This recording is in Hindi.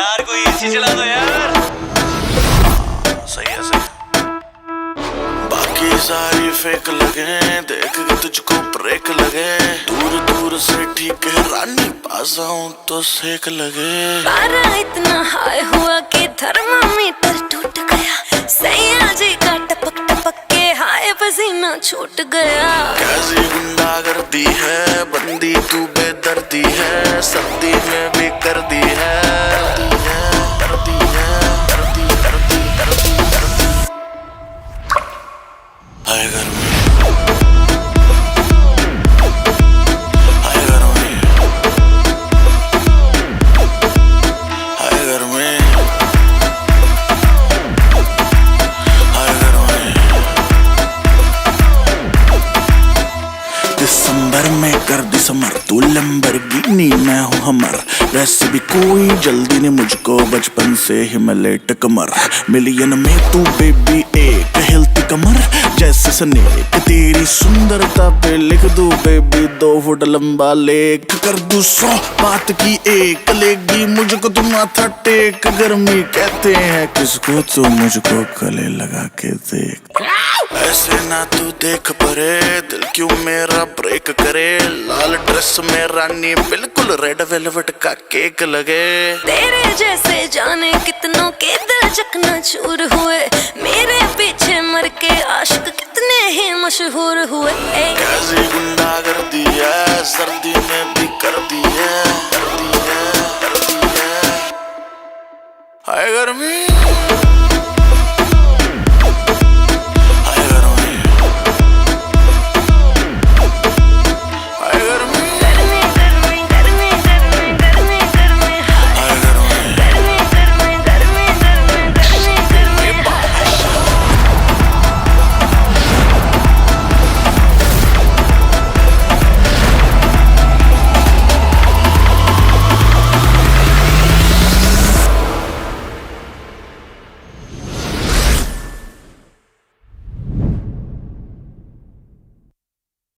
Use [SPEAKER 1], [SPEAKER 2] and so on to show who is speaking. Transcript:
[SPEAKER 1] यार कोई एसी चला दो यार।
[SPEAKER 2] सही है सही। बाकी सारी फेक लगे, देख के तुझको ब्रेक लगे। दूर दूर से ठीक है रानी, पास आऊं तो सेक लगे।
[SPEAKER 3] पारा इतना हाई हुआ कि थर्मामीटर टूट गया। सैया जी का टपक टपक के हाय पसीना छूट गया।
[SPEAKER 2] कैसी गुंडागर्दी है, बंदी तू बेदर्दी है। सर्दी में भी कर दी है, हाय गर्मी, हाय गर्मी, हाय गर्मी, हाय गर्मी। दिसंबर में कर दिसंबर, तू लैम्बोर्गिनी मैं हूँ हमर। वैसे भी कोई जल्दी नहीं मुझको, बचपन से ही मैं लेट कमर। मिलियन में तू बेबी एक हेल्थी कमर जैसे स्नेक। तेरी सुंदरता पे लिख दूं बेबी 2 फुट लंबा लेख। कर दूं 100 बात की एक, लेगी मुझको तुम माथा टेक। गर्मी कहते हैं किसको, तो मुझको गले लगा के देख। ऐसे ना तू देख परे, दिल क्यों मेरा ब्रेक करे। लाल ड्रेस में रानी बिल्कुल रेड वेलवेट का केक लगे।
[SPEAKER 3] तेरे जैसे जाने कितनों के दिल चकनाचूर हुए। मेरे पीछे मर के आशिक कितने ही मशहूर हुए।
[SPEAKER 2] कैसी गुंडागर्दी है, सर्दी में भी कर दी है, कर दी है, कर दी है। हाय गर्मी।